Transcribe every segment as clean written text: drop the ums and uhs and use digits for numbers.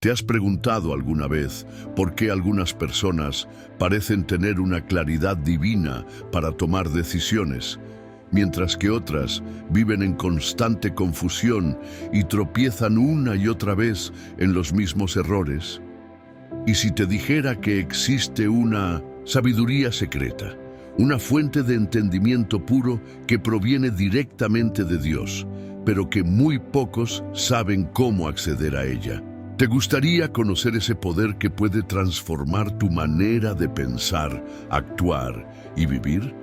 ¿Te has preguntado alguna vez por qué algunas personas parecen tener una claridad divina para tomar decisiones, mientras que otras viven en constante confusión y tropiezan una y otra vez en los mismos errores? ¿Y si te dijera que existe una sabiduría secreta, una fuente de entendimiento puro que proviene directamente de Dios, pero que muy pocos saben cómo acceder a ella? ¿Te gustaría conocer ese poder que puede transformar tu manera de pensar, actuar y vivir?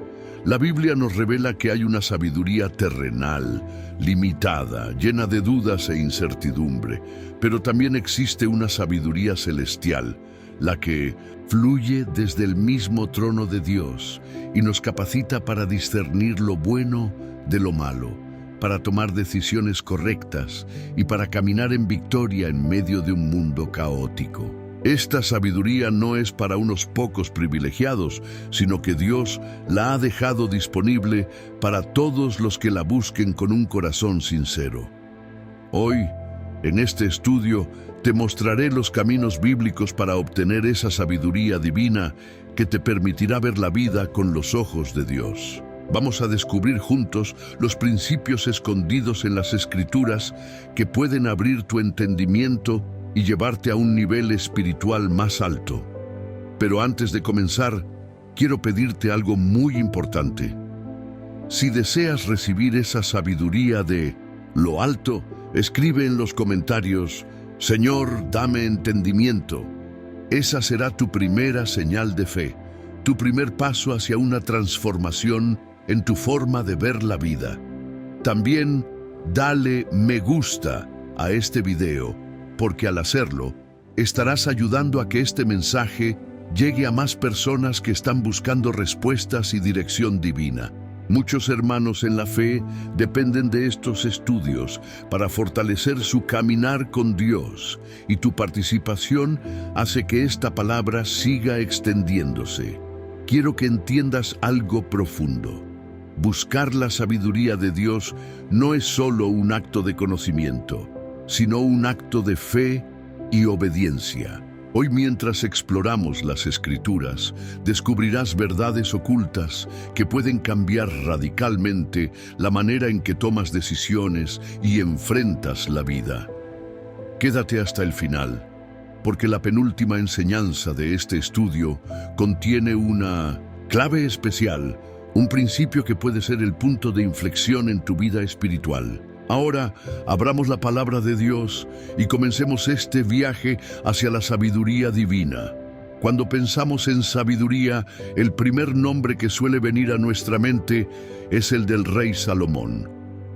La Biblia nos revela que hay una sabiduría terrenal, limitada, llena de dudas e incertidumbre, pero también existe una sabiduría celestial, la que fluye desde el mismo trono de Dios y nos capacita para discernir lo bueno de lo malo, para tomar decisiones correctas y para caminar en victoria en medio de un mundo caótico. Esta sabiduría no es para unos pocos privilegiados, sino que Dios la ha dejado disponible para todos los que la busquen con un corazón sincero. Hoy, en este estudio, te mostraré los caminos bíblicos para obtener esa sabiduría divina que te permitirá ver la vida con los ojos de Dios. Vamos a descubrir juntos los principios escondidos en las Escrituras que pueden abrir tu entendimiento y llevarte a un nivel espiritual más alto. Pero antes de comenzar, quiero pedirte algo muy importante. Si deseas recibir esa sabiduría de lo alto, escribe en los comentarios: Señor, dame entendimiento. Esa será tu primera señal de fe, tu primer paso hacia una transformación en tu forma de ver la vida. También dale me gusta a este video, porque al hacerlo, estarás ayudando a que este mensaje llegue a más personas que están buscando respuestas y dirección divina. Muchos hermanos en la fe dependen de estos estudios para fortalecer su caminar con Dios, y tu participación hace que esta palabra siga extendiéndose. Quiero que entiendas algo profundo. Buscar la sabiduría de Dios no es solo un acto de conocimiento, sino un acto de fe y obediencia. Hoy, mientras exploramos las Escrituras, descubrirás verdades ocultas que pueden cambiar radicalmente la manera en que tomas decisiones y enfrentas la vida. Quédate hasta el final, porque la penúltima enseñanza de este estudio contiene una clave especial, un principio que puede ser el punto de inflexión en tu vida espiritual. Ahora, abramos la palabra de Dios y comencemos este viaje hacia la sabiduría divina. Cuando pensamos en sabiduría, el primer nombre que suele venir a nuestra mente es el del rey Salomón.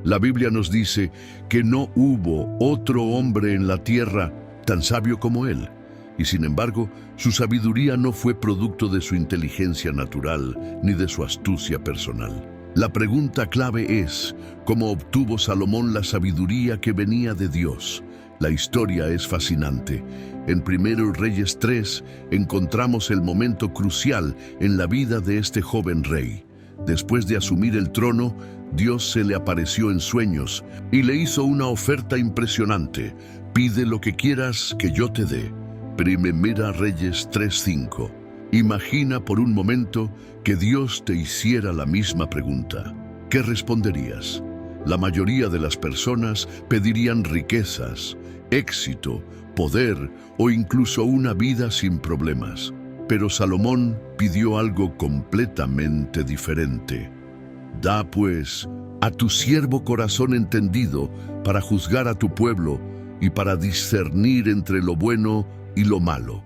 La Biblia nos dice que no hubo otro hombre en la tierra tan sabio como él. Y sin embargo, su sabiduría no fue producto de su inteligencia natural ni de su astucia personal. La pregunta clave es: ¿cómo obtuvo Salomón la sabiduría que venía de Dios? La historia es fascinante. En 1 Reyes 3 encontramos el momento crucial en la vida de este joven rey. Después de asumir el trono, Dios se le apareció en sueños y le hizo una oferta impresionante: pide lo que quieras que yo te dé. 1 Reyes 3:5. Imagina por un momento que Dios te hiciera la misma pregunta. ¿Qué responderías? La mayoría de las personas pedirían riquezas, éxito, poder o incluso una vida sin problemas. Pero Salomón pidió algo completamente diferente. Da pues a tu siervo corazón entendido para juzgar a tu pueblo y para discernir entre lo bueno y lo malo.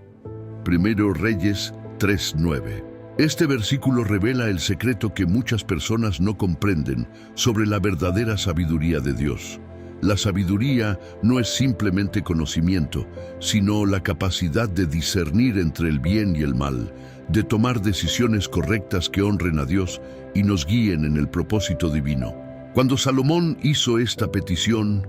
1 Reyes 3:9. Este versículo revela el secreto que muchas personas no comprenden sobre la verdadera sabiduría de Dios. La sabiduría no es simplemente conocimiento, sino la capacidad de discernir entre el bien y el mal, de tomar decisiones correctas que honren a Dios y nos guíen en el propósito divino. Cuando Salomón hizo esta petición,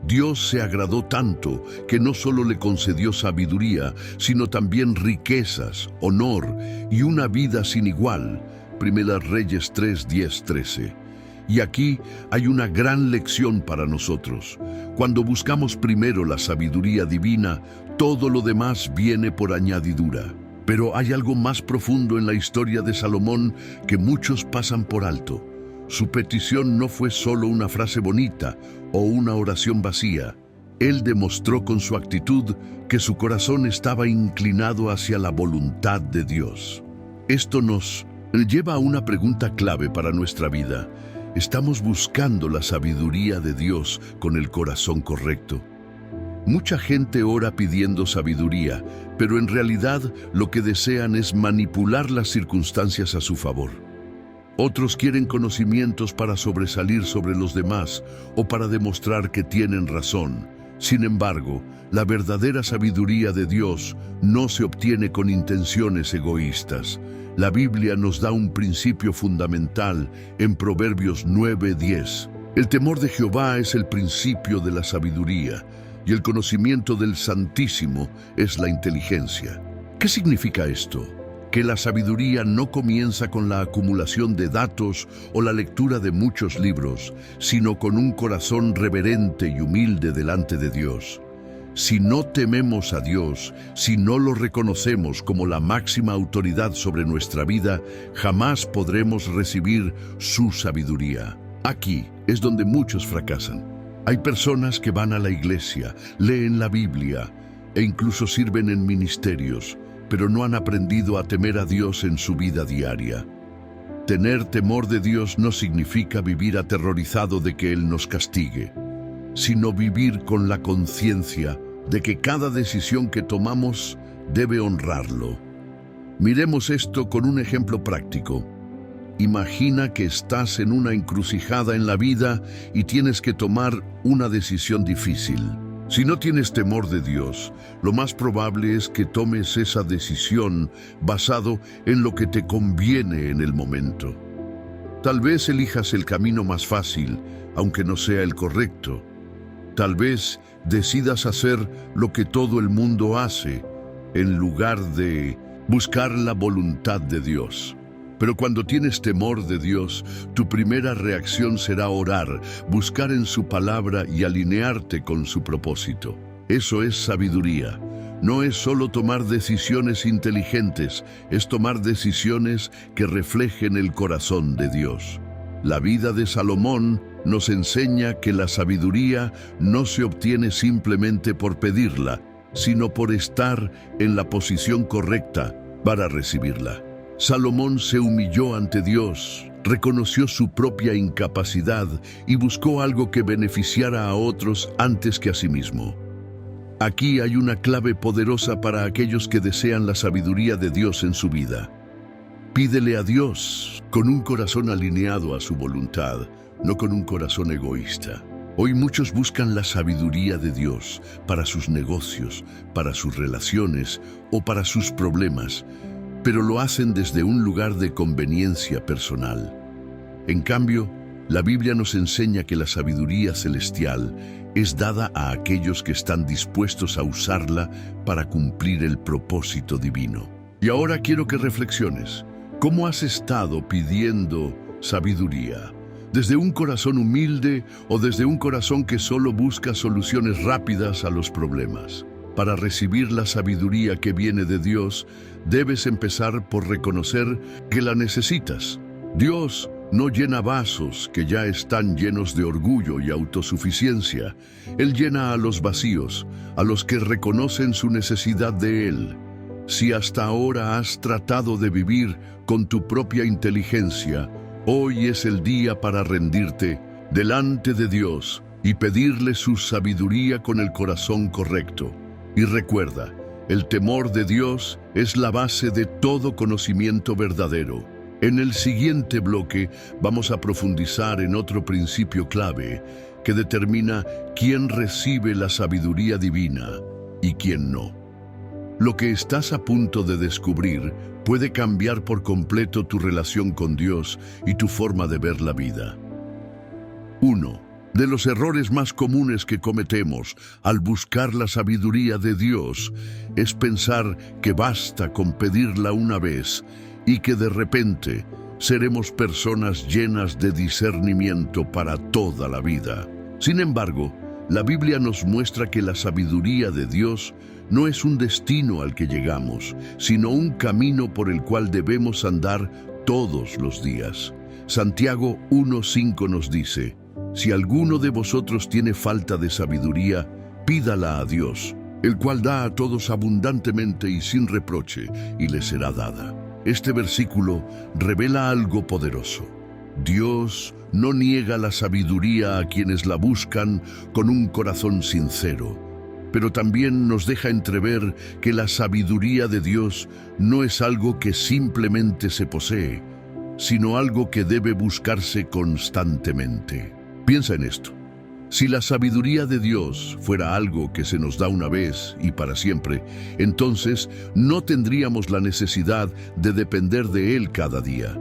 Dios se agradó tanto que no solo le concedió sabiduría, sino también riquezas, honor y una vida sin igual. 1 Reyes 3:10-13. Y aquí hay una gran lección para nosotros. Cuando buscamos primero la sabiduría divina, todo lo demás viene por añadidura. Pero hay algo más profundo en la historia de Salomón que muchos pasan por alto. Su petición no fue solo una frase bonita o una oración vacía. Él demostró con su actitud que su corazón estaba inclinado hacia la voluntad de Dios. Esto nos lleva a una pregunta clave para nuestra vida. ¿Estamos buscando la sabiduría de Dios con el corazón correcto? Mucha gente ora pidiendo sabiduría, pero en realidad lo que desean es manipular las circunstancias a su favor. Otros quieren conocimientos para sobresalir sobre los demás o para demostrar que tienen razón. Sin embargo, la verdadera sabiduría de Dios no se obtiene con intenciones egoístas. La Biblia nos da un principio fundamental en Proverbios 9:10. El temor de Jehová es el principio de la sabiduría, y el conocimiento del Santísimo es la inteligencia. ¿Qué significa esto? Que la sabiduría no comienza con la acumulación de datos o la lectura de muchos libros, sino con un corazón reverente y humilde delante de Dios. Si no tememos a Dios, si no lo reconocemos como la máxima autoridad sobre nuestra vida, jamás podremos recibir su sabiduría. Aquí es donde muchos fracasan. Hay personas que van a la iglesia, leen la Biblia e incluso sirven en ministerios, pero no han aprendido a temer a Dios en su vida diaria. Tener temor de Dios no significa vivir aterrorizado de que Él nos castigue, sino vivir con la conciencia de que cada decisión que tomamos debe honrarlo. Miremos esto con un ejemplo práctico. Imagina que estás en una encrucijada en la vida y tienes que tomar una decisión difícil. Si no tienes temor de Dios, lo más probable es que tomes esa decisión basado en lo que te conviene en el momento. Tal vez elijas el camino más fácil, aunque no sea el correcto. Tal vez decidas hacer lo que todo el mundo hace, en lugar de buscar la voluntad de Dios. Pero cuando tienes temor de Dios, tu primera reacción será orar, buscar en su palabra y alinearte con su propósito. Eso es sabiduría. No es solo tomar decisiones inteligentes, es tomar decisiones que reflejen el corazón de Dios. La vida de Salomón nos enseña que la sabiduría no se obtiene simplemente por pedirla, sino por estar en la posición correcta para recibirla. Salomón se humilló ante Dios, reconoció su propia incapacidad y buscó algo que beneficiara a otros antes que a sí mismo. Aquí hay una clave poderosa para aquellos que desean la sabiduría de Dios en su vida. Pídele a Dios con un corazón alineado a su voluntad, no con un corazón egoísta. Hoy muchos buscan la sabiduría de Dios para sus negocios, para sus relaciones o para sus problemas, pero lo hacen desde un lugar de conveniencia personal. En cambio, la Biblia nos enseña que la sabiduría celestial es dada a aquellos que están dispuestos a usarla para cumplir el propósito divino. Y ahora quiero que reflexiones. ¿Cómo has estado pidiendo sabiduría? ¿Desde un corazón humilde o desde un corazón que solo busca soluciones rápidas a los problemas? Para recibir la sabiduría que viene de Dios, debes empezar por reconocer que la necesitas. Dios no llena vasos que ya están llenos de orgullo y autosuficiencia. Él llena a los vacíos, a los que reconocen su necesidad de Él. Si hasta ahora has tratado de vivir con tu propia inteligencia, hoy es el día para rendirte delante de Dios y pedirle su sabiduría con el corazón correcto. Y recuerda, el temor de Dios es la base de todo conocimiento verdadero. En el siguiente bloque vamos a profundizar en otro principio clave que determina quién recibe la sabiduría divina y quién no. Lo que estás a punto de descubrir puede cambiar por completo tu relación con Dios y tu forma de ver la vida. 1. De los errores más comunes que cometemos al buscar la sabiduría de Dios es pensar que basta con pedirla una vez y que de repente seremos personas llenas de discernimiento para toda la vida. Sin embargo, la Biblia nos muestra que la sabiduría de Dios no es un destino al que llegamos, sino un camino por el cual debemos andar todos los días. Santiago 1:5 nos dice: si alguno de vosotros tiene falta de sabiduría, pídala a Dios, el cual da a todos abundantemente y sin reproche, y le será dada. Este versículo revela algo poderoso. Dios no niega la sabiduría a quienes la buscan con un corazón sincero, pero también nos deja entrever que la sabiduría de Dios no es algo que simplemente se posee, sino algo que debe buscarse constantemente. Piensa en esto. Si la sabiduría de Dios fuera algo que se nos da una vez y para siempre, entonces no tendríamos la necesidad de depender de Él cada día.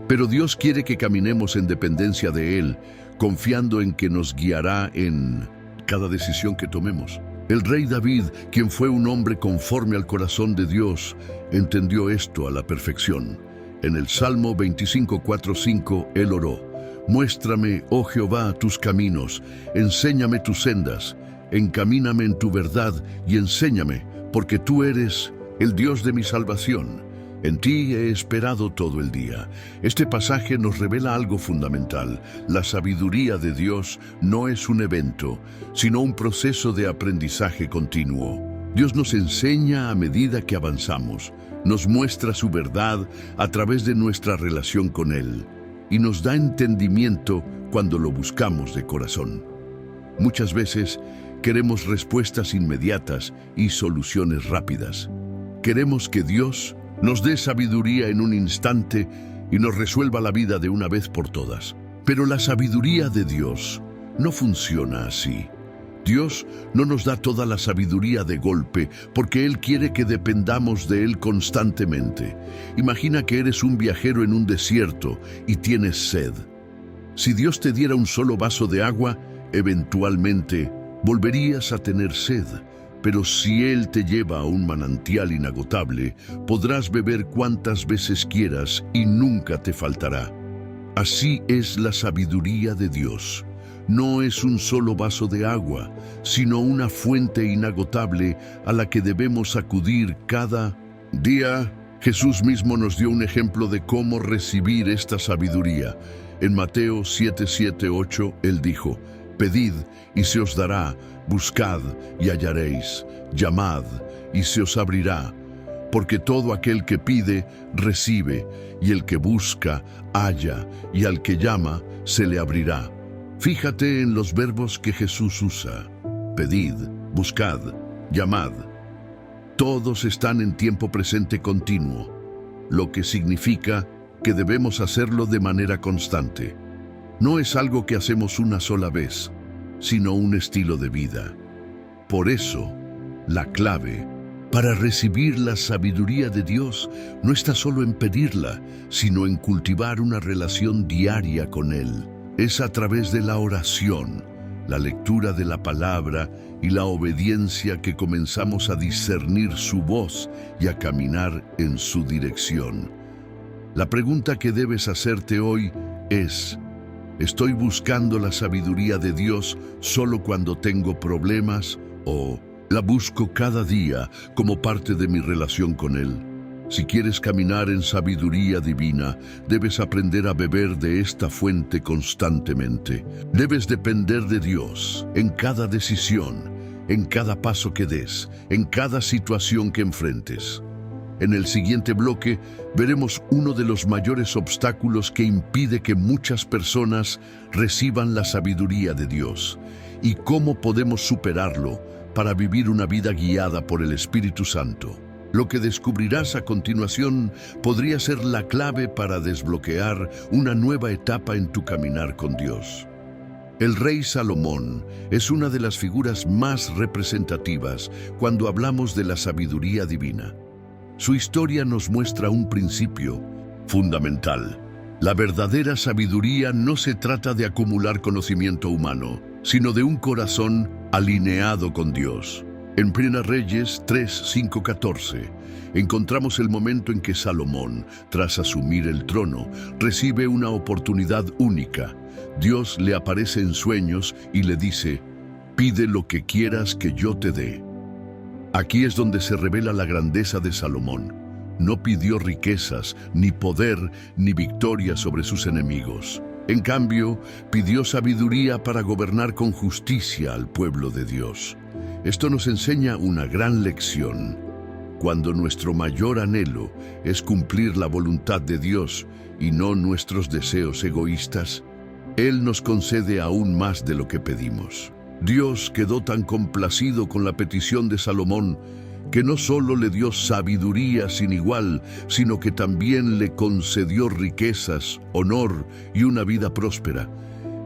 Pero Dios quiere que caminemos en dependencia de Él, confiando en que nos guiará en cada decisión que tomemos. El rey David, quien fue un hombre conforme al corazón de Dios, entendió esto a la perfección. En el Salmo 25:4-5, él oró: muéstrame, oh Jehová, tus caminos, enséñame tus sendas, encamíname en tu verdad y enséñame, porque tú eres el Dios de mi salvación. En ti he esperado todo el día. Este pasaje nos revela algo fundamental. La sabiduría de Dios no es un evento, sino un proceso de aprendizaje continuo. Dios nos enseña a medida que avanzamos, nos muestra su verdad a través de nuestra relación con Él, y nos da entendimiento cuando lo buscamos de corazón. Muchas veces queremos respuestas inmediatas y soluciones rápidas. Queremos que Dios nos dé sabiduría en un instante y nos resuelva la vida de una vez por todas. Pero la sabiduría de Dios no funciona así. Dios no nos da toda la sabiduría de golpe porque Él quiere que dependamos de Él constantemente. Imagina que eres un viajero en un desierto y tienes sed. Si Dios te diera un solo vaso de agua, eventualmente volverías a tener sed. Pero si Él te lleva a un manantial inagotable, podrás beber cuantas veces quieras y nunca te faltará. Así es la sabiduría de Dios. No es un solo vaso de agua, sino una fuente inagotable a la que debemos acudir cada día. Jesús mismo nos dio un ejemplo de cómo recibir esta sabiduría. En Mateo 7:7-8, Él dijo: pedid y se os dará, buscad y hallaréis, llamad y se os abrirá, porque todo aquel que pide, recibe, y el que busca, halla, y al que llama, se le abrirá. Fíjate en los verbos que Jesús usa: pedid, buscad, llamad. Todos están en tiempo presente continuo, lo que significa que debemos hacerlo de manera constante. No es algo que hacemos una sola vez, sino un estilo de vida. Por eso, la clave para recibir la sabiduría de Dios no está solo en pedirla, sino en cultivar una relación diaria con Él. Es a través de la oración, la lectura de la palabra y la obediencia que comenzamos a discernir su voz y a caminar en su dirección. La pregunta que debes hacerte hoy es: ¿estoy buscando la sabiduría de Dios solo cuando tengo problemas o la busco cada día como parte de mi relación con Él? Si quieres caminar en sabiduría divina, debes aprender a beber de esta fuente constantemente. Debes depender de Dios en cada decisión, en cada paso que des, en cada situación que enfrentes. En el siguiente bloque veremos uno de los mayores obstáculos que impide que muchas personas reciban la sabiduría de Dios y cómo podemos superarlo para vivir una vida guiada por el Espíritu Santo. Lo que descubrirás a continuación podría ser la clave para desbloquear una nueva etapa en tu caminar con Dios. El rey Salomón es una de las figuras más representativas cuando hablamos de la sabiduría divina. Su historia nos muestra un principio fundamental. La verdadera sabiduría no se trata de acumular conocimiento humano, sino de un corazón alineado con Dios. En 1 Reyes 3:5-14 encontramos el momento en que Salomón, tras asumir el trono, recibe una oportunidad única. Dios le aparece en sueños y le dice: pide lo que quieras que yo te dé. Aquí es donde se revela la grandeza de Salomón. No pidió riquezas, ni poder, ni victoria sobre sus enemigos. En cambio, pidió sabiduría para gobernar con justicia al pueblo de Dios. Esto nos enseña una gran lección. Cuando nuestro mayor anhelo es cumplir la voluntad de Dios y no nuestros deseos egoístas, Él nos concede aún más de lo que pedimos. Dios quedó tan complacido con la petición de Salomón que no solo le dio sabiduría sin igual, sino que también le concedió riquezas, honor y una vida próspera.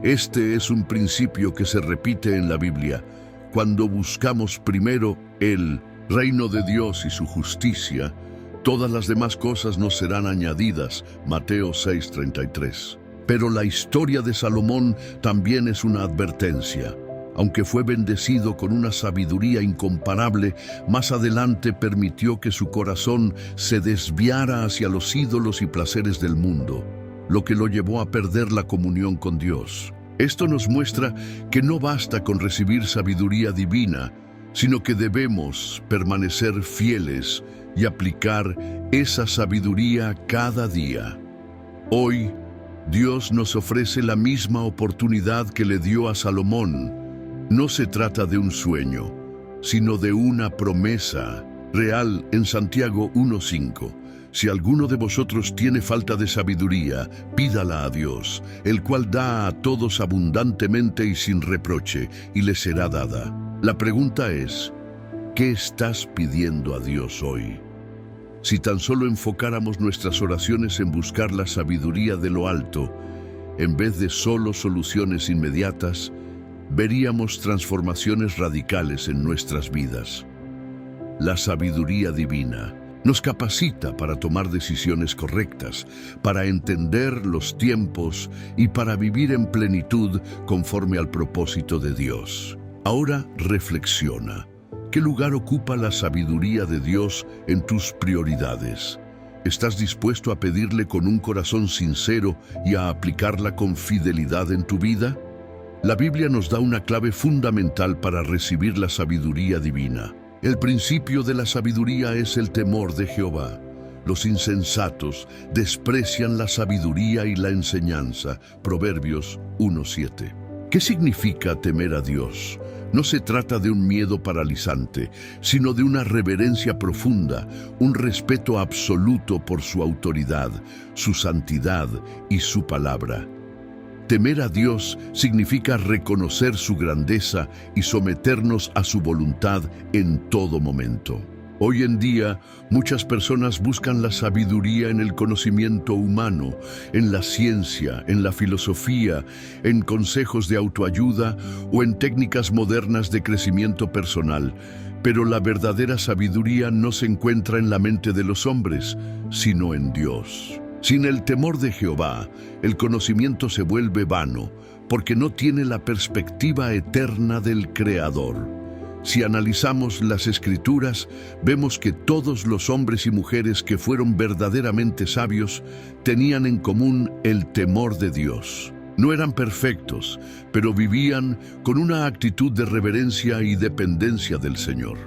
Este es un principio que se repite en la Biblia. Cuando buscamos primero el reino de Dios y su justicia, todas las demás cosas nos serán añadidas. Mateo 6:33. Pero la historia de Salomón también es una advertencia. Aunque fue bendecido con una sabiduría incomparable, más adelante permitió que su corazón se desviara hacia los ídolos y placeres del mundo, lo que lo llevó a perder la comunión con Dios. Esto nos muestra que no basta con recibir sabiduría divina, sino que debemos permanecer fieles y aplicar esa sabiduría cada día. Hoy, Dios nos ofrece la misma oportunidad que le dio a Salomón. No se trata de un sueño, sino de una promesa real en Santiago 1:5. Si alguno de vosotros tiene falta de sabiduría, pídala a Dios, el cual da a todos abundantemente y sin reproche, y le será dada. La pregunta es, ¿qué estás pidiendo a Dios hoy? Si tan solo enfocáramos nuestras oraciones en buscar la sabiduría de lo alto, en vez de solo soluciones inmediatas, veríamos transformaciones radicales en nuestras vidas. La sabiduría divina nos capacita para tomar decisiones correctas, para entender los tiempos y para vivir en plenitud conforme al propósito de Dios. Ahora reflexiona. ¿Qué lugar ocupa la sabiduría de Dios en tus prioridades? ¿Estás dispuesto a pedirle con un corazón sincero y a aplicarla con fidelidad en tu vida? La Biblia nos da una clave fundamental para recibir la sabiduría divina. El principio de la sabiduría es el temor de Jehová. Los insensatos desprecian la sabiduría y la enseñanza. Proverbios 1:7. ¿Qué significa temer a Dios? No se trata de un miedo paralizante, sino de una reverencia profunda, un respeto absoluto por su autoridad, su santidad y su palabra. Temer a Dios significa reconocer su grandeza y someternos a su voluntad en todo momento. Hoy en día, muchas personas buscan la sabiduría en el conocimiento humano, en la ciencia, en la filosofía, en consejos de autoayuda o en técnicas modernas de crecimiento personal. Pero la verdadera sabiduría no se encuentra en la mente de los hombres, sino en Dios. Sin el temor de Jehová, el conocimiento se vuelve vano, porque no tiene la perspectiva eterna del Creador. Si analizamos las Escrituras, vemos que todos los hombres y mujeres que fueron verdaderamente sabios tenían en común el temor de Dios. No eran perfectos, pero vivían con una actitud de reverencia y dependencia del Señor.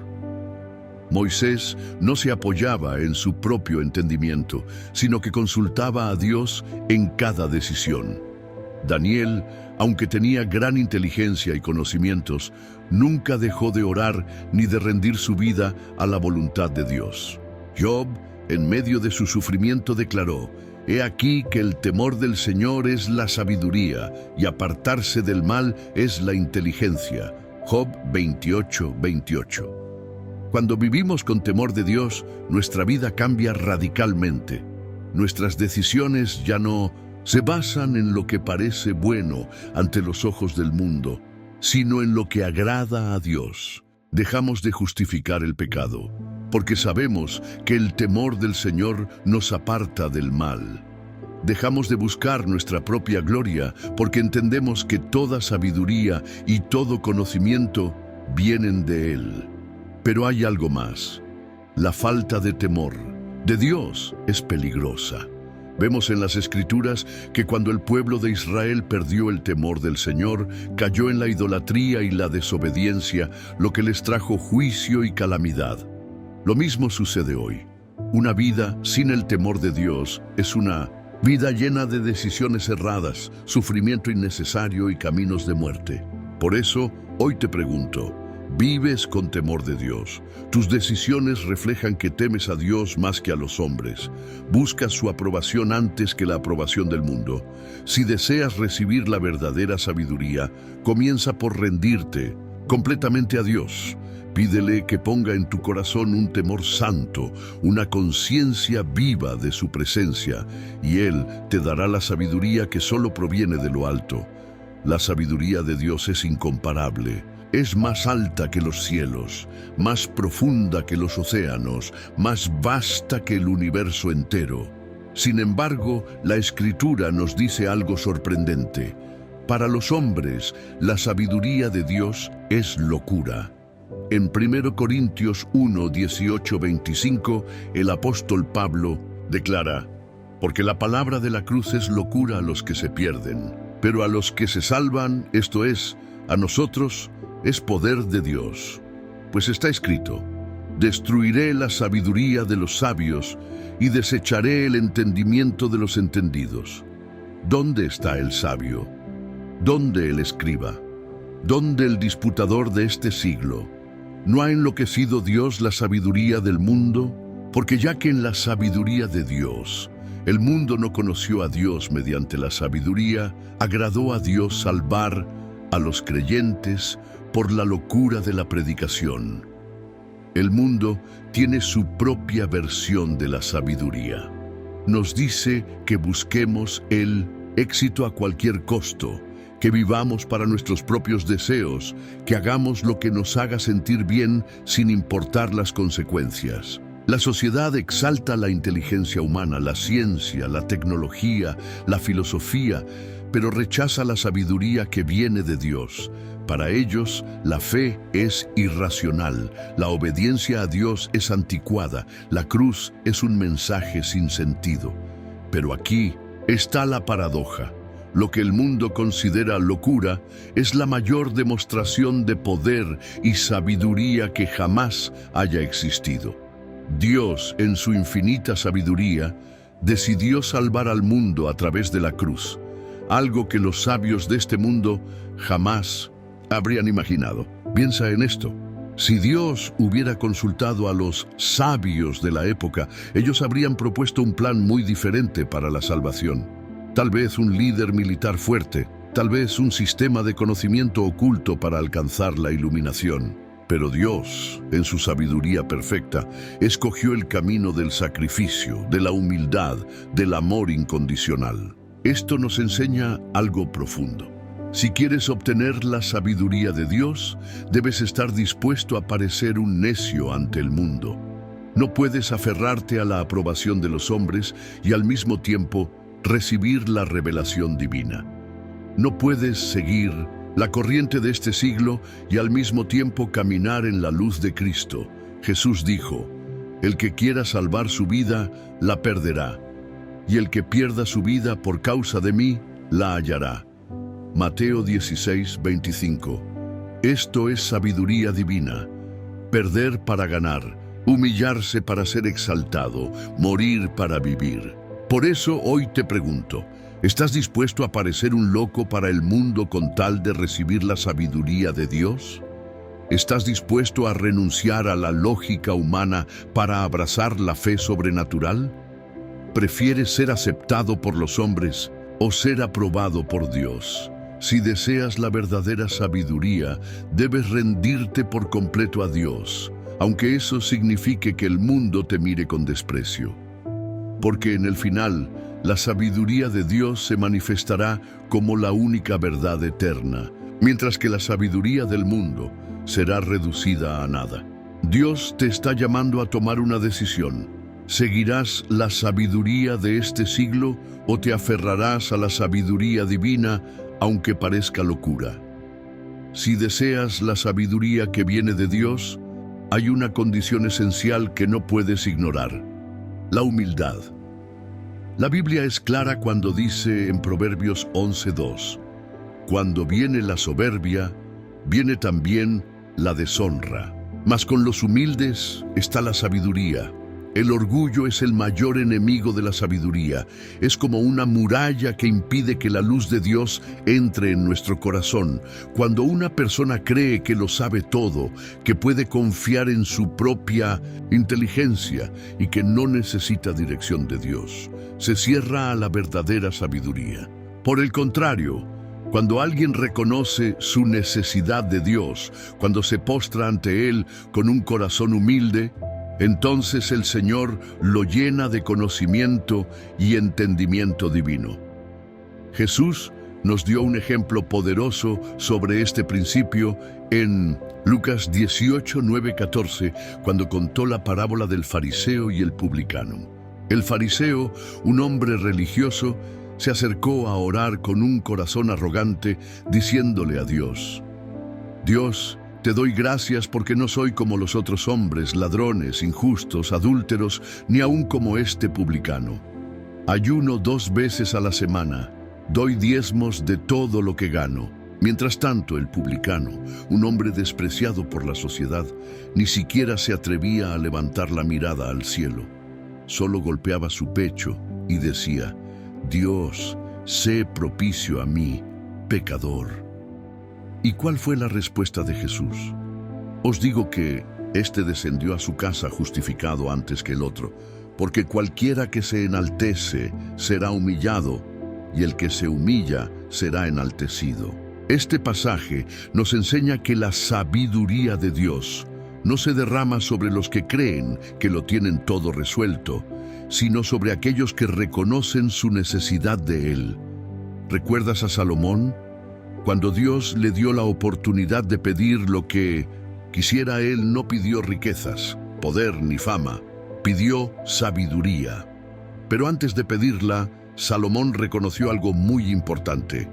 Moisés no se apoyaba en su propio entendimiento, sino que consultaba a Dios en cada decisión. Daniel, aunque tenía gran inteligencia y conocimientos, nunca dejó de orar ni de rendir su vida a la voluntad de Dios. Job, en medio de su sufrimiento, declaró: «He aquí que el temor del Señor es la sabiduría, y apartarse del mal es la inteligencia». Job 28:28. Cuando vivimos con temor de Dios, nuestra vida cambia radicalmente. Nuestras decisiones ya no se basan en lo que parece bueno ante los ojos del mundo, sino en lo que agrada a Dios. Dejamos de justificar el pecado, porque sabemos que el temor del Señor nos aparta del mal. Dejamos de buscar nuestra propia gloria, porque entendemos que toda sabiduría y todo conocimiento vienen de Él. Pero hay algo más. La falta de temor de Dios es peligrosa. Vemos en las Escrituras que cuando el pueblo de Israel perdió el temor del Señor, cayó en la idolatría y la desobediencia, lo que les trajo juicio y calamidad. Lo mismo sucede hoy. Una vida sin el temor de Dios es una vida llena de decisiones erradas, sufrimiento innecesario y caminos de muerte. Por eso, hoy te pregunto, ¿vives con temor de Dios? Tus decisiones reflejan que temes a Dios más que a los hombres. Buscas su aprobación antes que la aprobación del mundo. Si deseas recibir la verdadera sabiduría, comienza por rendirte completamente a Dios. Pídele que ponga en tu corazón un temor santo, una conciencia viva de su presencia, y Él te dará la sabiduría que solo proviene de lo alto. La sabiduría de Dios es incomparable. Es más alta que los cielos, más profunda que los océanos, más vasta que el universo entero. Sin embargo, la Escritura nos dice algo sorprendente. Para los hombres, la sabiduría de Dios es locura. En 1 Corintios 1, 18, 25, el apóstol Pablo declara: porque la palabra de la cruz es locura a los que se pierden, pero a los que se salvan, esto es, a nosotros, es poder de Dios. Pues está escrito: destruiré la sabiduría de los sabios y desecharé el entendimiento de los entendidos. ¿Dónde está el sabio? ¿Dónde el escriba? ¿Dónde el disputador de este siglo? ¿No ha enloquecido Dios la sabiduría del mundo? Porque ya que en la sabiduría de Dios el mundo no conoció a Dios mediante la sabiduría, agradó a Dios salvar a los creyentes por la locura de la predicación. El mundo tiene su propia versión de la sabiduría. Nos dice que busquemos el éxito a cualquier costo, que vivamos para nuestros propios deseos, que hagamos lo que nos haga sentir bien sin importar las consecuencias. La sociedad exalta la inteligencia humana, la ciencia, la tecnología, la filosofía, pero rechaza la sabiduría que viene de Dios. Para ellos, la fe es irracional, la obediencia a Dios es anticuada, la cruz es un mensaje sin sentido. Pero aquí está la paradoja. Lo que el mundo considera locura es la mayor demostración de poder y sabiduría que jamás haya existido. Dios, en su infinita sabiduría, decidió salvar al mundo a través de la cruz, algo que los sabios de este mundo jamás habrían imaginado. Piensa en esto. Si Dios hubiera consultado a los sabios de la época, ellos habrían propuesto un plan muy diferente para la salvación. Tal vez un líder militar fuerte, tal vez un sistema de conocimiento oculto para alcanzar la iluminación. Pero Dios, en su sabiduría perfecta, escogió el camino del sacrificio, de la humildad, del amor incondicional. Esto nos enseña algo profundo. Si quieres obtener la sabiduría de Dios, debes estar dispuesto a parecer un necio ante el mundo. No puedes aferrarte a la aprobación de los hombres y al mismo tiempo recibir la revelación divina. No puedes seguir la corriente de este siglo y al mismo tiempo caminar en la luz de Cristo. Jesús dijo: el que quiera salvar su vida, la perderá, y el que pierda su vida por causa de mí, la hallará. Mateo 16, 25. Esto es sabiduría divina. Perder para ganar, humillarse para ser exaltado, morir para vivir. Por eso hoy te pregunto, ¿estás dispuesto a parecer un loco para el mundo con tal de recibir la sabiduría de Dios? ¿Estás dispuesto a renunciar a la lógica humana para abrazar la fe sobrenatural? ¿Prefieres ser aceptado por los hombres o ser aprobado por Dios? Si deseas la verdadera sabiduría, debes rendirte por completo a Dios, aunque eso signifique que el mundo te mire con desprecio. Porque en el final, la sabiduría de Dios se manifestará como la única verdad eterna, mientras que la sabiduría del mundo será reducida a nada. Dios te está llamando a tomar una decisión. ¿Seguirás la sabiduría de este siglo o te aferrarás a la sabiduría divina, aunque parezca locura? Si deseas la sabiduría que viene de Dios, hay una condición esencial que no puedes ignorar: la humildad. La Biblia es clara cuando dice en Proverbios 11:2, cuando viene la soberbia, viene también la deshonra. Mas con los humildes está la sabiduría. El orgullo es el mayor enemigo de la sabiduría. Es como una muralla que impide que la luz de Dios entre en nuestro corazón. Cuando una persona cree que lo sabe todo, que puede confiar en su propia inteligencia y que no necesita dirección de Dios, se cierra a la verdadera sabiduría. Por el contrario, cuando alguien reconoce su necesidad de Dios, cuando se postra ante Él con un corazón humilde, entonces el Señor lo llena de conocimiento y entendimiento divino. Jesús nos dio un ejemplo poderoso sobre este principio en Lucas 18, 9, 14, cuando contó la parábola del fariseo y el publicano. El fariseo, un hombre religioso, se acercó a orar con un corazón arrogante, diciéndole a Dios: Dios, te doy gracias porque no soy como los otros hombres, ladrones, injustos, adúlteros, ni aun como este publicano. Ayuno 2 veces a la semana, doy diezmos de todo lo que gano. Mientras tanto, el publicano, un hombre despreciado por la sociedad, ni siquiera se atrevía a levantar la mirada al cielo. Solo golpeaba su pecho y decía: Dios, sé propicio a mí, pecador. ¿Y cuál fue la respuesta de Jesús? Os digo que éste descendió a su casa justificado antes que el otro, porque cualquiera que se enaltece será humillado, y el que se humilla será enaltecido. Este pasaje nos enseña que la sabiduría de Dios no se derrama sobre los que creen que lo tienen todo resuelto, sino sobre aquellos que reconocen su necesidad de Él. ¿Recuerdas a Salomón? Cuando Dios le dio la oportunidad de pedir lo que quisiera, él no pidió riquezas, poder ni fama, pidió sabiduría. Pero antes de pedirla, Salomón reconoció algo muy importante: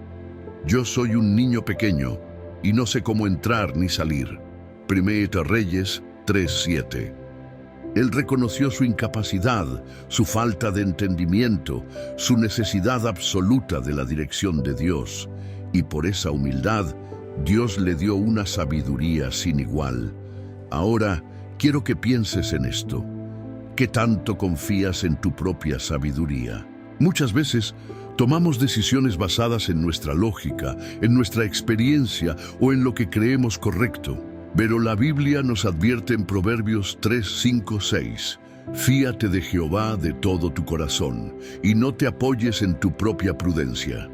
yo soy un niño pequeño y no sé cómo entrar ni salir. Primera Reyes 3:7. Él reconoció su incapacidad, su falta de entendimiento, su necesidad absoluta de la dirección de Dios. Y por esa humildad, Dios le dio una sabiduría sin igual. Ahora, quiero que pienses en esto. ¿Qué tanto confías en tu propia sabiduría? Muchas veces tomamos decisiones basadas en nuestra lógica, en nuestra experiencia o en lo que creemos correcto. Pero la Biblia nos advierte en Proverbios 3, 5, 6. Fíate de Jehová de todo tu corazón y no te apoyes en tu propia prudencia.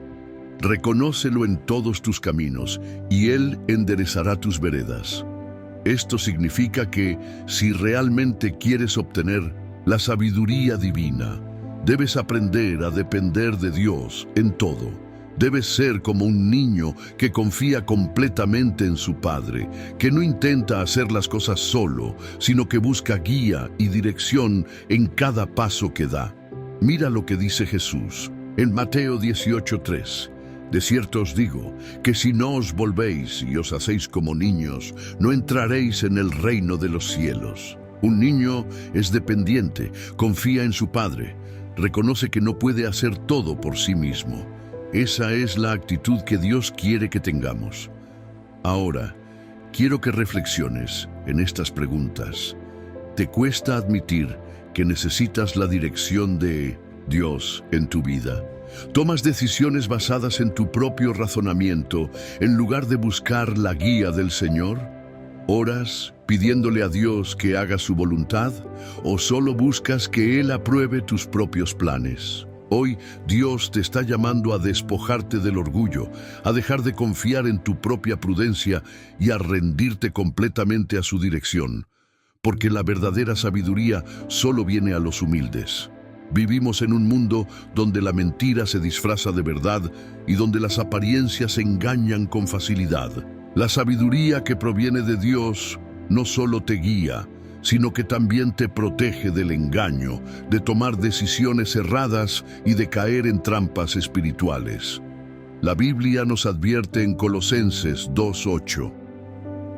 Reconócelo en todos tus caminos, y Él enderezará tus veredas. Esto significa que, si realmente quieres obtener la sabiduría divina, debes aprender a depender de Dios en todo. Debes ser como un niño que confía completamente en su padre, que no intenta hacer las cosas solo, sino que busca guía y dirección en cada paso que da. Mira lo que dice Jesús en Mateo 18:3. De cierto os digo, que si no os volvéis y os hacéis como niños, no entraréis en el reino de los cielos. Un niño es dependiente, confía en su padre, reconoce que no puede hacer todo por sí mismo. Esa es la actitud que Dios quiere que tengamos. Ahora, quiero que reflexiones en estas preguntas. ¿Te cuesta admitir que necesitas la dirección de Dios en tu vida? ¿Tomas decisiones basadas en tu propio razonamiento en lugar de buscar la guía del Señor? ¿Oras pidiéndole a Dios que haga su voluntad o solo buscas que Él apruebe tus propios planes? Hoy Dios te está llamando a despojarte del orgullo, a dejar de confiar en tu propia prudencia y a rendirte completamente a su dirección, porque la verdadera sabiduría solo viene a los humildes. Vivimos en un mundo donde la mentira se disfraza de verdad y donde las apariencias engañan con facilidad. La sabiduría que proviene de Dios no solo te guía, sino que también te protege del engaño, de tomar decisiones erradas y de caer en trampas espirituales. La Biblia nos advierte en Colosenses 2:8.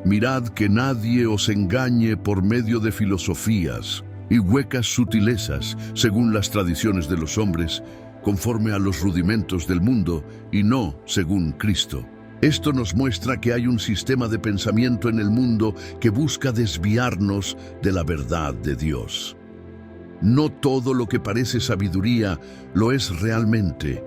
Mirad que nadie os engañe por medio de filosofías y huecas sutilezas, según las tradiciones de los hombres, conforme a los rudimentos del mundo y no según Cristo. Esto nos muestra que hay un sistema de pensamiento en el mundo que busca desviarnos de la verdad de Dios. No todo lo que parece sabiduría lo es realmente.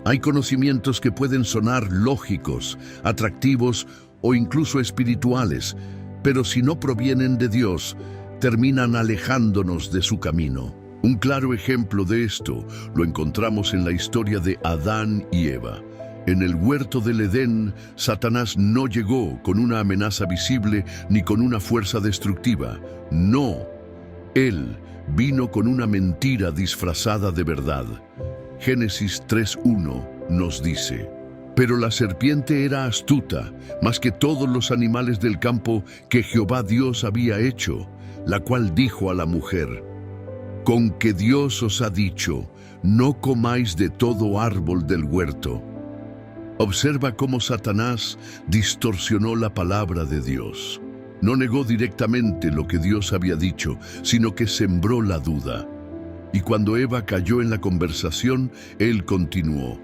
Hay conocimientos que pueden sonar lógicos, atractivos o incluso espirituales, pero si no provienen de Dios, terminan alejándonos de su camino. Un claro ejemplo de esto lo encontramos en la historia de Adán y Eva. En el huerto del Edén, Satanás no llegó con una amenaza visible ni con una fuerza destructiva. No, él vino con una mentira disfrazada de verdad. Génesis 3:1 nos dice: pero la serpiente era astuta, más que todos los animales del campo que Jehová Dios había hecho, la cual dijo a la mujer: con que Dios os ha dicho, no comáis de todo árbol del huerto. Observa cómo Satanás distorsionó la palabra de Dios. No negó directamente lo que Dios había dicho, sino que sembró la duda. Y cuando Eva cayó en la conversación, él continuó: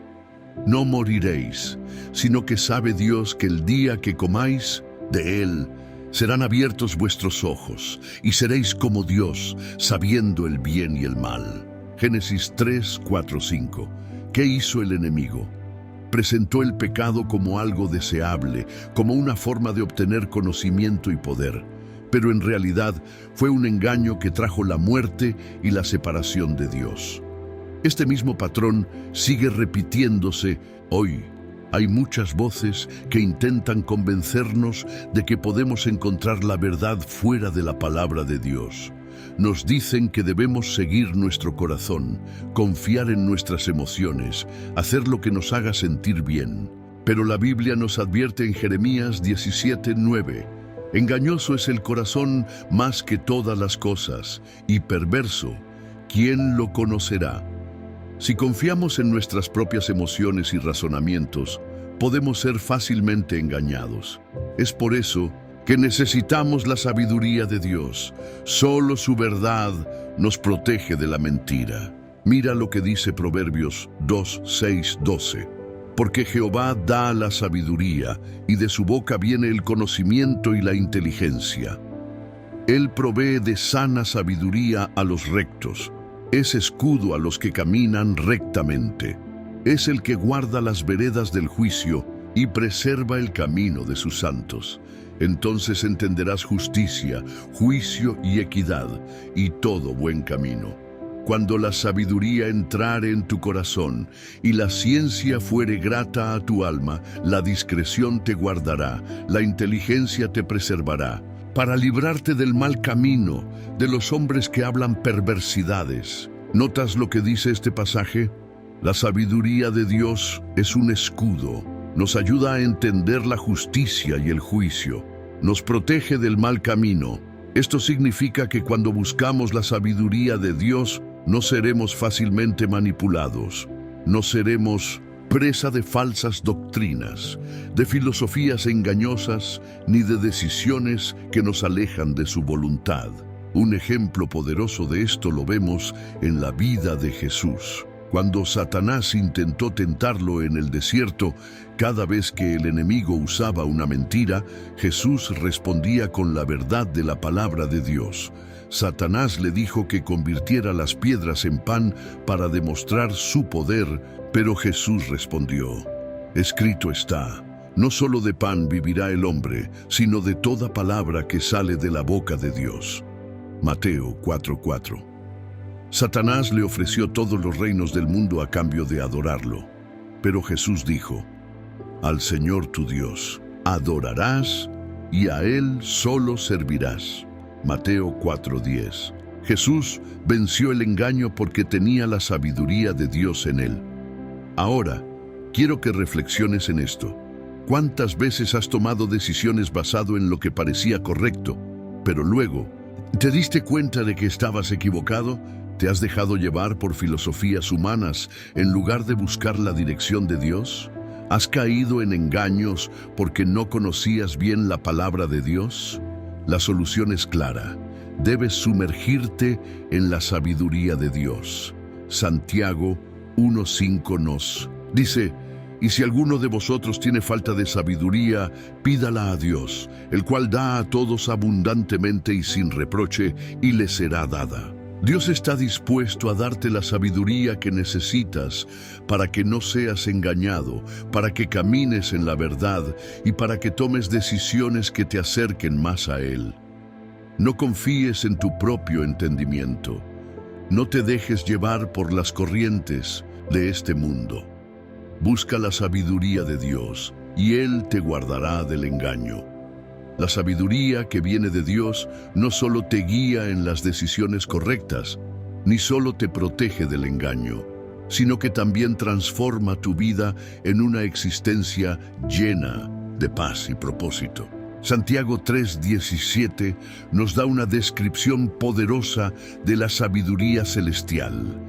no moriréis, sino que sabe Dios que el día que comáis de él, serán abiertos vuestros ojos, y seréis como Dios, sabiendo el bien y el mal. Génesis 3:4-5. ¿Qué hizo el enemigo? Presentó el pecado como algo deseable, como una forma de obtener conocimiento y poder. Pero en realidad fue un engaño que trajo la muerte y la separación de Dios. Este mismo patrón sigue repitiéndose hoy. Hay muchas voces que intentan convencernos de que podemos encontrar la verdad fuera de la palabra de Dios. Nos dicen que debemos seguir nuestro corazón, confiar en nuestras emociones, hacer lo que nos haga sentir bien. Pero la Biblia nos advierte en Jeremías 17:9: engañoso es el corazón más que todas las cosas, y perverso, ¿quién lo conocerá? Si confiamos en nuestras propias emociones y razonamientos, podemos ser fácilmente engañados. Es por eso que necesitamos la sabiduría de Dios. Solo su verdad nos protege de la mentira. Mira lo que dice Proverbios 2:6-12. Porque Jehová da la sabiduría, y de su boca viene el conocimiento y la inteligencia. Él provee de sana sabiduría a los rectos. Es escudo a los que caminan rectamente. Es el que guarda las veredas del juicio y preserva el camino de sus santos. Entonces entenderás justicia, juicio y equidad, y todo buen camino. Cuando la sabiduría entrare en tu corazón y la ciencia fuere grata a tu alma, la discreción te guardará, la inteligencia te preservará, para librarte del mal camino, de los hombres que hablan perversidades. ¿Notas lo que dice este pasaje? La sabiduría de Dios es un escudo. Nos ayuda a entender la justicia y el juicio. Nos protege del mal camino. Esto significa que cuando buscamos la sabiduría de Dios, no seremos fácilmente manipulados. No seremos presa de falsas doctrinas, de filosofías engañosas, ni de decisiones que nos alejan de su voluntad. Un ejemplo poderoso de esto lo vemos en la vida de Jesús. Cuando Satanás intentó tentarlo en el desierto, cada vez que el enemigo usaba una mentira, Jesús respondía con la verdad de la palabra de Dios. Satanás le dijo que convirtiera las piedras en pan para demostrar su poder, pero Jesús respondió: escrito está, no solo de pan vivirá el hombre, sino de toda palabra que sale de la boca de Dios. Mateo 4:4. Satanás le ofreció todos los reinos del mundo a cambio de adorarlo. Pero Jesús dijo: al Señor tu Dios adorarás y a Él solo servirás. Mateo 4:10. Jesús venció el engaño porque tenía la sabiduría de Dios en él. Ahora, quiero que reflexiones en esto. ¿Cuántas veces has tomado decisiones basado en lo que parecía correcto, pero luego te diste cuenta de que estabas equivocado? ¿Te has dejado llevar por filosofías humanas en lugar de buscar la dirección de Dios? ¿Has caído en engaños porque no conocías bien la palabra de Dios? La solución es clara. debes sumergirte en la sabiduría de Dios. Santiago 1:5 nos dice: y si alguno de vosotros tiene falta de sabiduría, pídala a Dios, el cual da a todos abundantemente y sin reproche, y le será dada. Dios está dispuesto a darte la sabiduría que necesitas para que no seas engañado, para que camines en la verdad y para que tomes decisiones que te acerquen más a Él. No confíes en tu propio entendimiento. No te dejes llevar por las corrientes de este mundo. Busca la sabiduría de Dios y Él te guardará del engaño. La sabiduría que viene de Dios no solo te guía en las decisiones correctas, ni solo te protege del engaño, sino que también transforma tu vida en una existencia llena de paz y propósito. Santiago 3:17 nos da una descripción poderosa de la sabiduría celestial.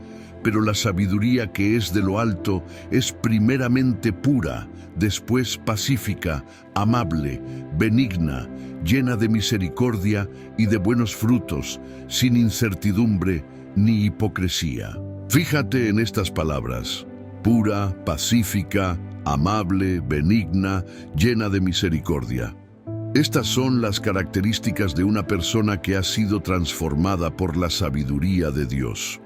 Pero la sabiduría que es de lo alto es primeramente pura, después pacífica, amable, benigna, llena de misericordia y de buenos frutos, sin incertidumbre ni hipocresía. Fíjate en estas palabras: pura, pacífica, amable, benigna, llena de misericordia. Estas son las características de una persona que ha sido transformada por la sabiduría de Dios.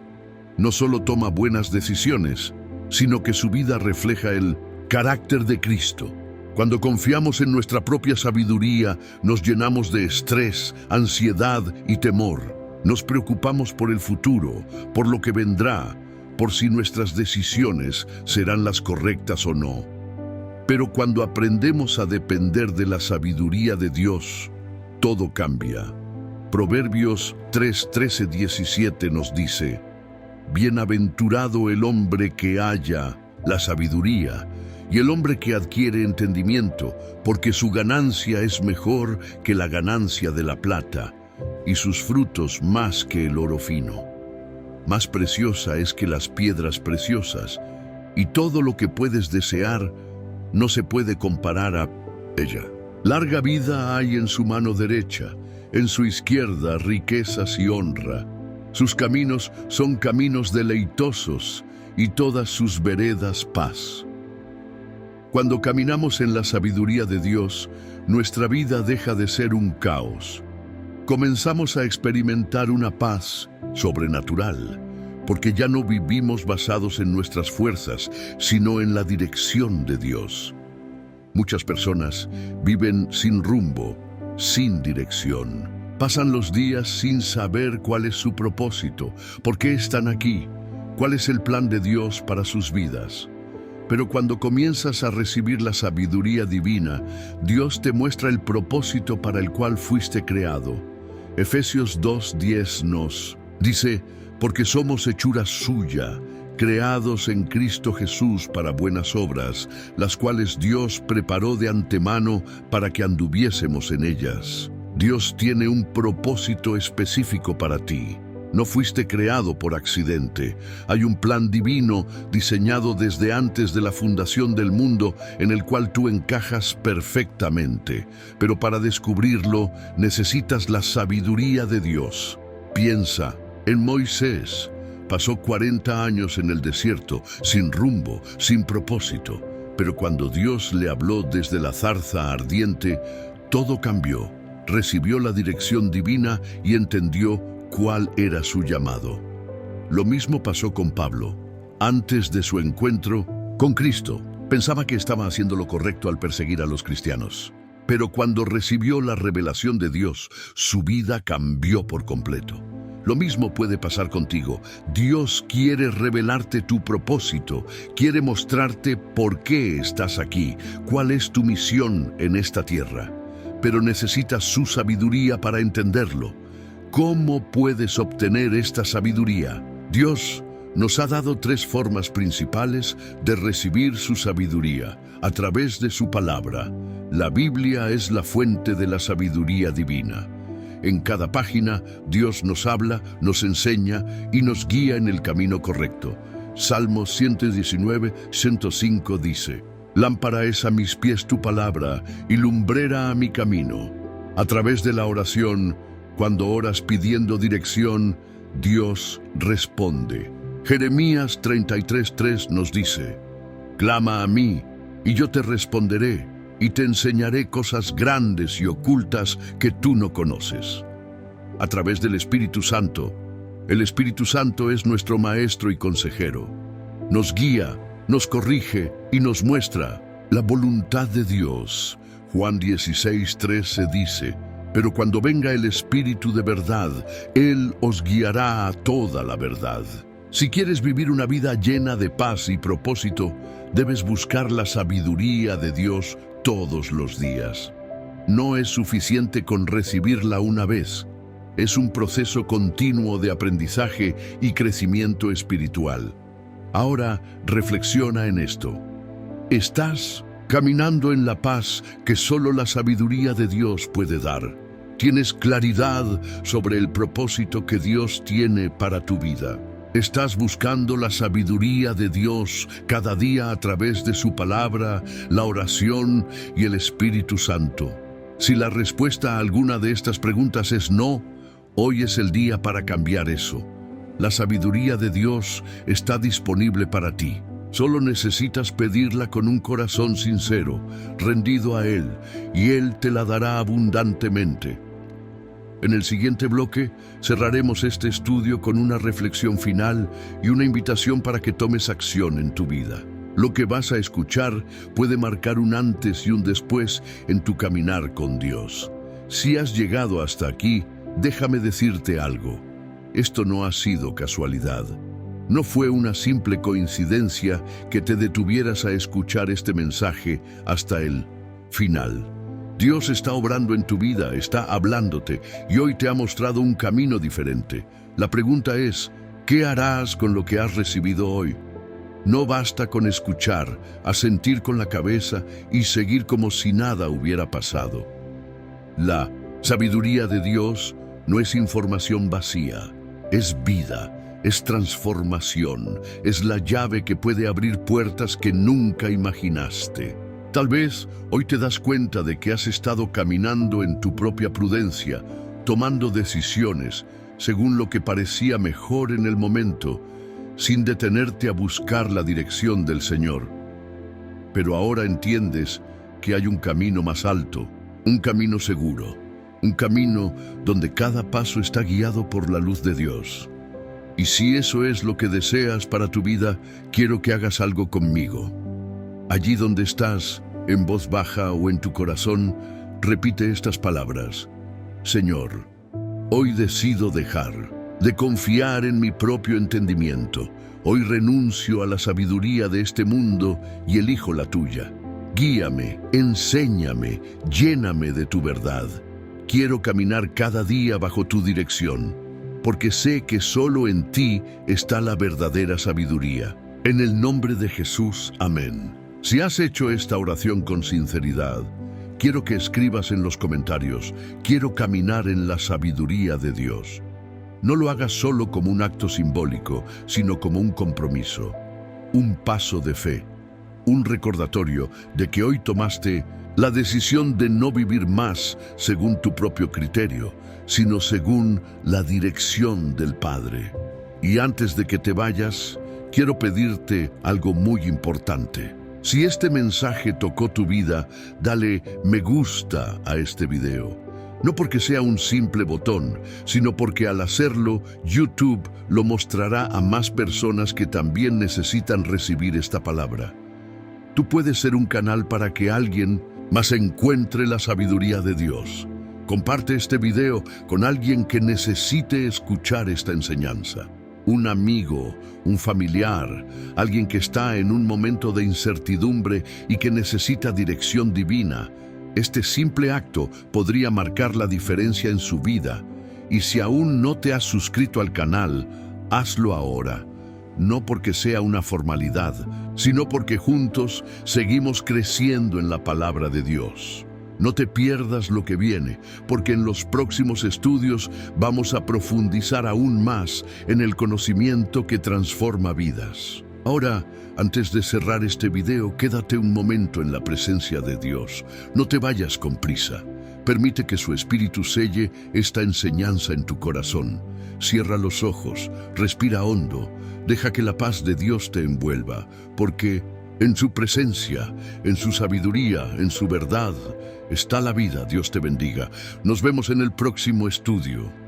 No solo toma buenas decisiones, sino que su vida refleja el carácter de Cristo. Cuando confiamos en nuestra propia sabiduría, nos llenamos de estrés, ansiedad y temor. Nos preocupamos por el futuro, por lo que vendrá, por si nuestras decisiones serán las correctas o no. Pero cuando aprendemos a depender de la sabiduría de Dios, todo cambia. Proverbios 3:13-17 nos dice: bienaventurado el hombre que halla la sabiduría y el hombre que adquiere entendimiento, porque su ganancia es mejor que la ganancia de la plata, y sus frutos más que el oro fino. Más preciosa es que las piedras preciosas, y todo lo que puedes desear no se puede comparar a ella. Larga vida hay en su mano derecha, en su izquierda riquezas y honra. Sus caminos son caminos deleitosos y todas sus veredas paz. Cuando caminamos en la sabiduría de Dios, nuestra vida deja de ser un caos. Comenzamos a experimentar una paz sobrenatural, porque ya no vivimos basados en nuestras fuerzas, sino en la dirección de Dios. Muchas personas viven sin rumbo, sin dirección. Pasan los días sin saber cuál es su propósito, por qué están aquí, cuál es el plan de Dios para sus vidas. Pero cuando comienzas a recibir la sabiduría divina, Dios te muestra el propósito para el cual fuiste creado. Efesios 2:10 nos dice: porque somos hechura suya, creados en Cristo Jesús para buenas obras, las cuales Dios preparó de antemano para que anduviésemos en ellas. Dios tiene un propósito específico para ti. No fuiste creado por accidente. Hay un plan divino diseñado desde antes de la fundación del mundo en el cual tú encajas perfectamente. Pero para descubrirlo necesitas la sabiduría de Dios. Piensa en Moisés. Pasó 40 años en el desierto, sin rumbo, sin propósito. Pero cuando Dios le habló desde la zarza ardiente, todo cambió. Recibió la dirección divina y entendió cuál era su llamado. Lo mismo pasó con Pablo. Antes de su encuentro con Cristo, pensaba que estaba haciendo lo correcto al perseguir a los cristianos. Pero cuando recibió la revelación de Dios, su vida cambió por completo. Lo mismo puede pasar contigo. Dios quiere revelarte tu propósito, quiere mostrarte por qué estás aquí, cuál es tu misión en esta tierra. Pero necesitas su sabiduría para entenderlo. ¿Cómo puedes obtener esta sabiduría? Dios nos ha dado 3 formas principales de recibir su sabiduría: a través de su palabra. La Biblia es la fuente de la sabiduría divina. En cada página, Dios nos habla, nos enseña y nos guía en el camino correcto. Salmos 119, 105 dice: lámpara es a mis pies tu palabra y lumbrera a mi camino. A través de la oración, Cuando oras pidiendo dirección, Dios responde. Jeremías 33:3 nos dice: clama a mí, y yo te responderé, y te enseñaré cosas grandes y ocultas que tú no conoces. A través del Espíritu Santo, el Espíritu Santo es nuestro maestro y consejero. Nos guía, nos corrige y nos muestra la voluntad de Dios. Juan 16:13 dice: pero cuando venga el Espíritu de verdad, Él os guiará a toda la verdad. Si quieres vivir una vida llena de paz y propósito, debes buscar la sabiduría de Dios todos los días. No es suficiente con recibirla una vez. Es un proceso continuo de aprendizaje y crecimiento espiritual. Ahora reflexiona en esto. ¿Estás caminando en la paz que solo la sabiduría de Dios puede dar? ¿Tienes claridad sobre el propósito que Dios tiene para tu vida? ¿Estás buscando la sabiduría de Dios cada día a través de su palabra, la oración y el Espíritu Santo? Si la respuesta a alguna de estas preguntas es no, hoy es el día para cambiar eso. La sabiduría de Dios está disponible para ti. Solo necesitas pedirla con un corazón sincero, rendido a Él, y Él te la dará abundantemente. En el siguiente bloque, cerraremos este estudio con una reflexión final y una invitación para que tomes acción en tu vida. Lo que vas a escuchar puede marcar un antes y un después en tu caminar con Dios. Si has llegado hasta aquí, déjame decirte algo. Esto no ha sido casualidad. No fue una simple coincidencia que te detuvieras a escuchar este mensaje hasta el final. Dios está obrando en tu vida, está hablándote y hoy te ha mostrado un camino diferente. La pregunta es, ¿qué harás con lo que has recibido hoy? No basta con escuchar, asentir con la cabeza y seguir como si nada hubiera pasado. La sabiduría de Dios no es información vacía, es vida. Es transformación, es la llave que puede abrir puertas que nunca imaginaste. Tal vez hoy te das cuenta de que has estado caminando en tu propia prudencia, tomando decisiones según lo que parecía mejor en el momento, sin detenerte a buscar la dirección del Señor. Pero ahora entiendes que hay un camino más alto, un camino seguro, un camino donde cada paso está guiado por la luz de Dios. Y si eso es lo que deseas para tu vida, quiero que hagas algo conmigo. Allí donde estás, en voz baja o en tu corazón, repite estas palabras. Señor, hoy decido dejar de confiar en mi propio entendimiento. Hoy renuncio a la sabiduría de este mundo y elijo la tuya. Guíame, enséñame, lléname de tu verdad. Quiero caminar cada día bajo tu dirección, porque sé que solo en ti está la verdadera sabiduría. En el nombre de Jesús, amén. Si has hecho esta oración con sinceridad, quiero que escribas en los comentarios, quiero caminar en la sabiduría de Dios. No lo hagas solo como un acto simbólico, sino como un compromiso, un paso de fe, un recordatorio de que hoy tomaste la decisión de no vivir más según tu propio criterio, sino según la dirección del Padre. Y antes de que te vayas, quiero pedirte algo muy importante. Si este mensaje tocó tu vida, dale me gusta a este video. No porque sea un simple botón, sino porque al hacerlo, YouTube lo mostrará a más personas que también necesitan recibir esta palabra. Tú puedes ser un canal para que alguien más encuentre la sabiduría de Dios. Comparte este video con alguien que necesite escuchar esta enseñanza. Un amigo, un familiar, alguien que está en un momento de incertidumbre y que necesita dirección divina. Este simple acto podría marcar la diferencia en su vida. Y si aún no te has suscrito al canal, hazlo ahora. No porque sea una formalidad, sino porque juntos seguimos creciendo en la palabra de Dios. No te pierdas lo que viene, porque en los próximos estudios vamos a profundizar aún más en el conocimiento que transforma vidas. Ahora, antes de cerrar este video, quédate un momento en la presencia de Dios. No te vayas con prisa. Permite que su espíritu selle esta enseñanza en tu corazón. Cierra los ojos, respira hondo, deja que la paz de Dios te envuelva, porque en su presencia, en su sabiduría, en su verdad, está la vida. Dios te bendiga. Nos vemos en el próximo estudio.